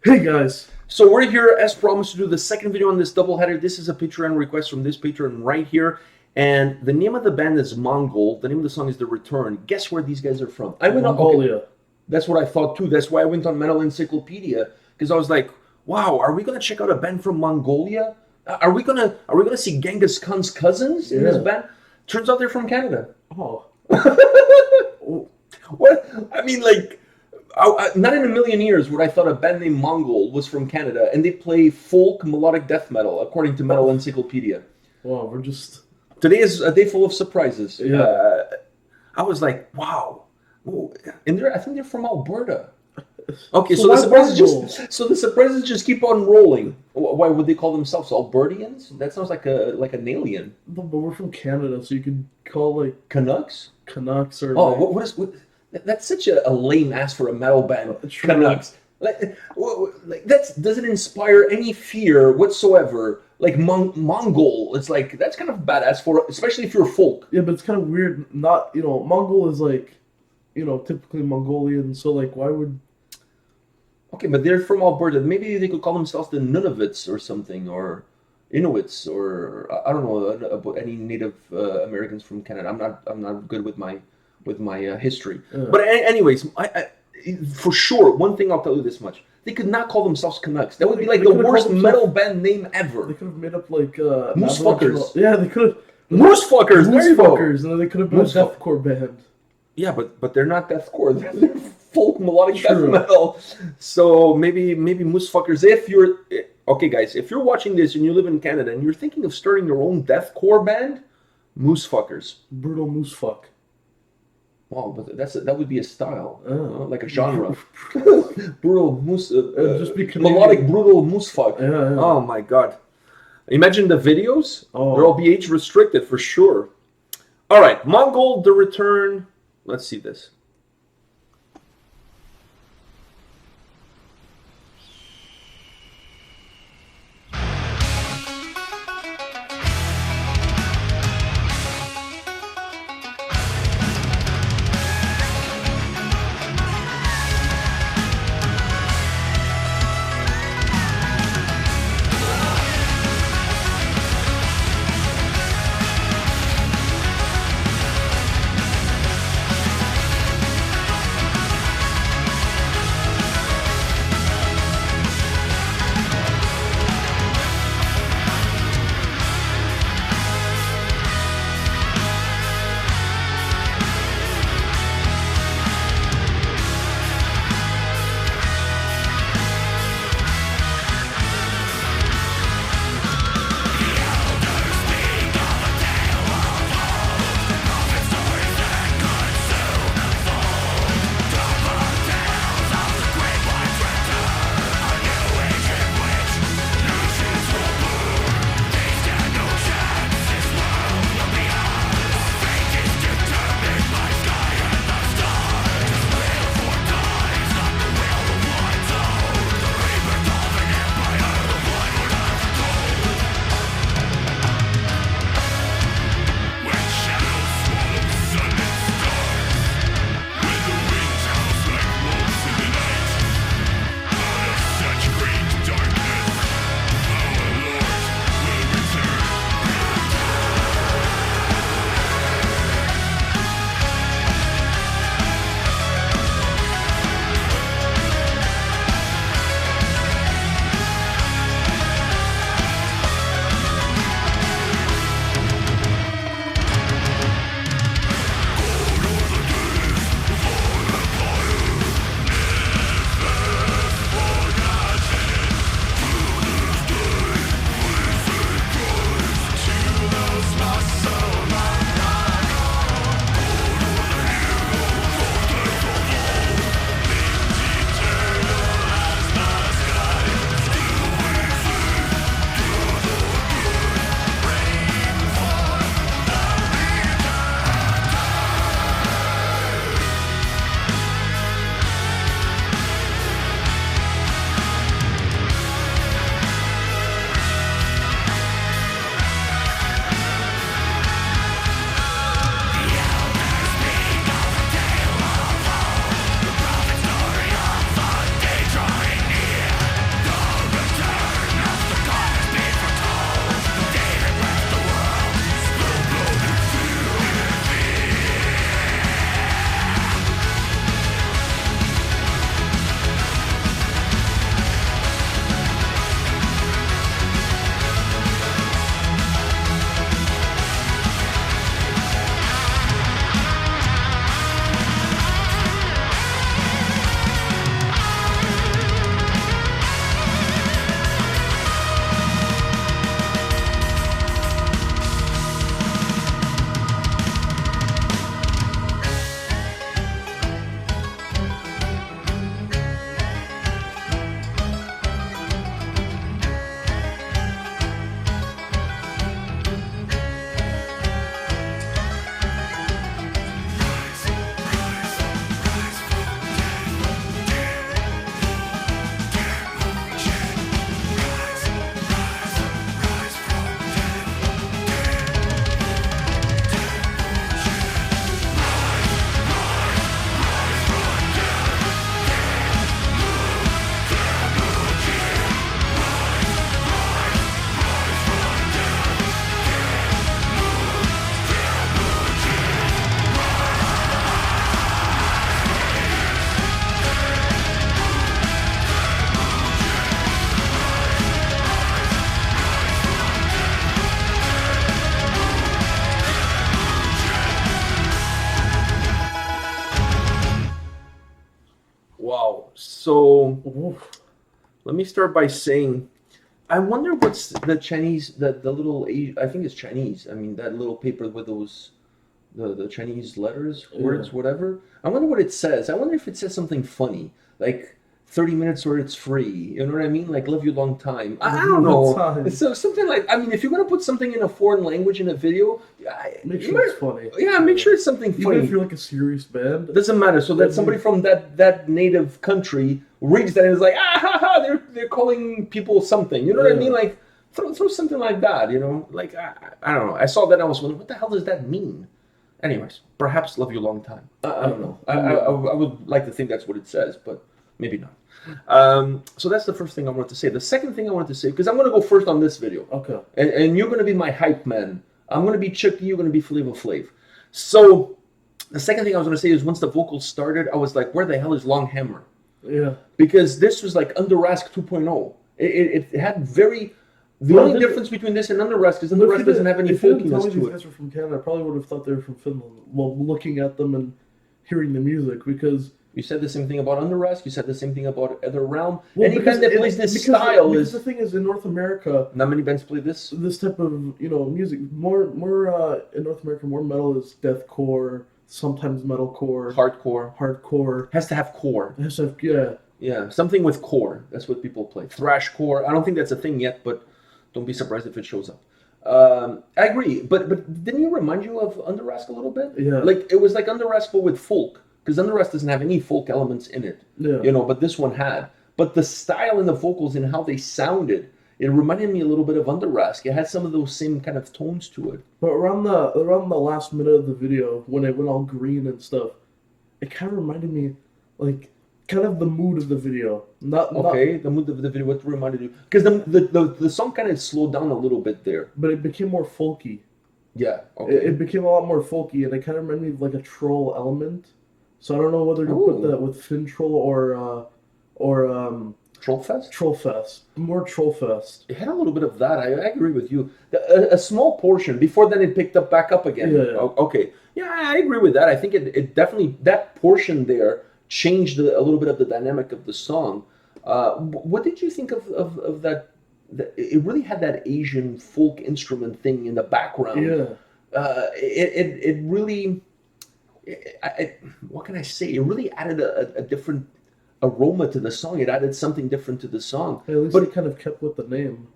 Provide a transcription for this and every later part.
Hey guys. So we're here, as promised, to do the second video on this doubleheader. This is a Patreon request from this Patreon right here. And the name of the band is Mongol. The name of the song is The Return. Guess where these guys are from? I went Mongolia. Okay, that's what I thought too. That's why I went on Metal Encyclopedia. Because I was like, wow, are we going to check out a band from Mongolia? Are we gonna see Genghis Khan's cousins in this band? Turns out they're from Canada. Oh. What? I mean, like... not in a million years would I thought a band named Mongol was from Canada, and they play folk melodic death metal, according to Metal Encyclopedia. Wow, we're just... Today is a day full of surprises. Yeah. I was like, wow. And I think they're from Alberta. Okay, So the surprises just keep on rolling. Why would they call themselves Albertians? That sounds like an alien. No, but we're from Canada, so you could call like Canucks? Canucks or... Oh, what that's such a lame ass for a metal band. Canucks. Like that doesn't inspire any fear whatsoever. Like Mongol, it's like that's kind of badass for, especially if you're folk. Yeah, but it's kind of weird. Not Mongol is like, typically Mongolian. So like, why would? Okay, but they're from Alberta. Maybe they could call themselves the Nunavutts or something, or Inuits, or I don't know about any Native Americans from Canada. I'm not good with my history. But anyways, I for sure, one thing I'll tell you this much: they could not call themselves Canucks. That would be like the worst metal band name ever. They could have made up like Moose Fuckers. Yeah, they could have Moose Fuckers. Moose Fuckers, and then they could have been a deathcore band. Yeah, but they're not deathcore. They're folk melodic death metal. So maybe Moose Fuckers. If you're okay, guys, if you're watching this and you live in Canada and you're thinking of starting your own deathcore band, Moose Fuckers. Brutal moose fuck. Wow, but that would be a style, like a genre. Brutal moose, just be melodic brutal moose fuck. Yeah. Oh my god! Imagine the videos. Oh. They'll all be age restricted for sure. All right, Mongol, The Return. Let's see this. So Oof. let me start by saying, I wonder what's the Chinese, the little, I think it's Chinese. I mean, that little paper with those, the Chinese letters, words, whatever. I wonder what it says. I wonder if it says something funny, like 30 minutes or it's free. You know what I mean? Like love you long time. I don't know. So something like, I mean, if you're going to put something in a foreign language in a video, make sure it's funny. Yeah, make sure it's something funny. Even if you're like a serious band. Doesn't matter. So that somebody from that native country reads that and is like, ah ha ha, they're calling people something. You know what I mean? Like throw something like that, you know? Like I don't know. I saw that and I was wondering, what the hell does that mean? Anyways, perhaps love you long time. I don't know. I would like to think that's what it says, but maybe not. So that's the first thing I wanted to say. The second thing I wanted to say, because I'm going to go first on this video. Okay. And you're going to be my hype man. I'm going to be Chucky, you're going to be Flavor Flav. So the second thing I was going to say is once the vocals started, I was like, where the hell is Long Hammer? Yeah. Because this was like Under Rask 2.0. It had very... The only difference between this and Under Rask is Under Rask doesn't have any folkiness to these guys were from Canada, I probably would have thought they were from Finland. Well, looking at them and hearing the music, because... You said the same thing about Under Rask. You said the same thing about Other Realm. Well, any band that plays this style because the thing is, in North America... Not many bands play this? This type of, music. More in North America, more metal is deathcore, sometimes metalcore. Hardcore. Has to have core. Has to have, yeah. Yeah, something with core. That's what people play. Thrash core. I don't think that's a thing yet, but don't be surprised if it shows up. I agree, but didn't you remind you of Under Rask a little bit? Yeah. Like, it was like Under Rask, but with folk. Because Under Rask doesn't have any folk elements in it. Yeah. But this one had. But the style and the vocals and how they sounded, it reminded me a little bit of Under Rask. It had some of those same kind of tones to it. But around the last minute of the video, when it went all green and stuff, it kind of reminded me, like, kind of the mood of the video. The mood of the video. What reminded you? Because the song kind of slowed down a little bit there. But it became more folky. Yeah. Okay. It became a lot more folky, and it kind of reminded me of like a troll element. So I don't know whether to put that with Fin Troll or Trollfest? Trollfest. More Trollfest. It had a little bit of that. I agree with you. A small portion. Before then it picked up back up again. Yeah. Okay. Yeah, I agree with that. I think it definitely, that portion there changed a little bit of the dynamic of the song. What did you think of that? It really had that Asian folk instrument thing in the background. Yeah. It really... what can I say? It really added a different aroma to the song. It added something different to the song. At least it kind of kept with the name.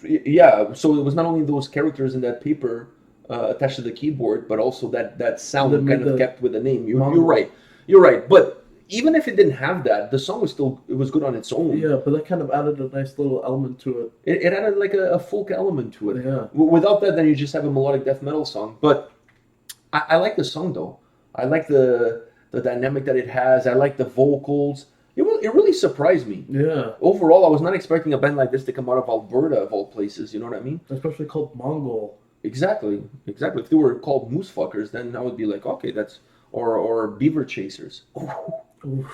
Yeah, so it was not only those characters in that paper attached to the keyboard, but also that sound kind of kept with the name. You're right. But even if it didn't have that, the song was good on its own. Yeah, but that kind of added a nice little element to it. It added like a folk element to it. Yeah. Without that, then you just have a melodic death metal song. But I like the song though. I like the dynamic that it has. I like the vocals. It really surprised me. Yeah. Overall, I was not expecting a band like this to come out of Alberta, of all places. You know what I mean? Especially called Mongol. Exactly. If they were called Moose Fuckers, then I would be like, okay, that's or Beaver Chasers. Ooh,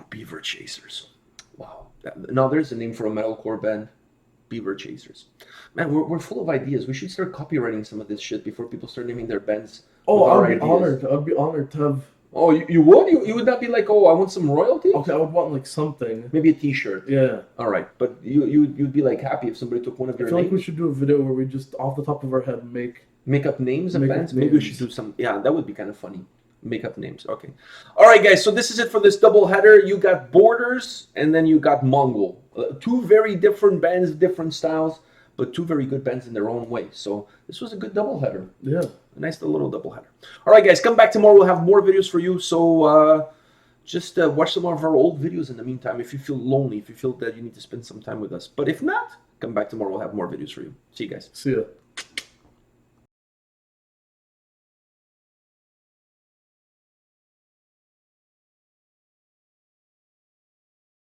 Beaver Chasers. Wow. Now there's a name for a metalcore band. Beaver Chasers. Man, we're full of ideas. We should start copywriting some of this shit before people start naming their bands. Oh, I'd be honored to have... Oh, you would? You would not be like, oh, I want some royalties? Okay, I would want like something. Maybe a t-shirt. Yeah. All right, but you'd be like happy if somebody took one of your names? I feel like we should do a video where we just, off the top of our head, make up names of bands? Maybe we should do some... Yeah, that would be kind of funny. Make up names. Okay. All right, guys, so this is it for this double header. You got Borders, and then you got Mongol. Two very different bands, different styles, but two very good bands in their own way. So this was a good doubleheader. Yeah. A nice little doubleheader. All right, guys, come back tomorrow. We'll have more videos for you. So just watch some of our old videos in the meantime if you feel lonely, if you feel that you need to spend some time with us. But if not, come back tomorrow. We'll have more videos for you. See you guys. See ya.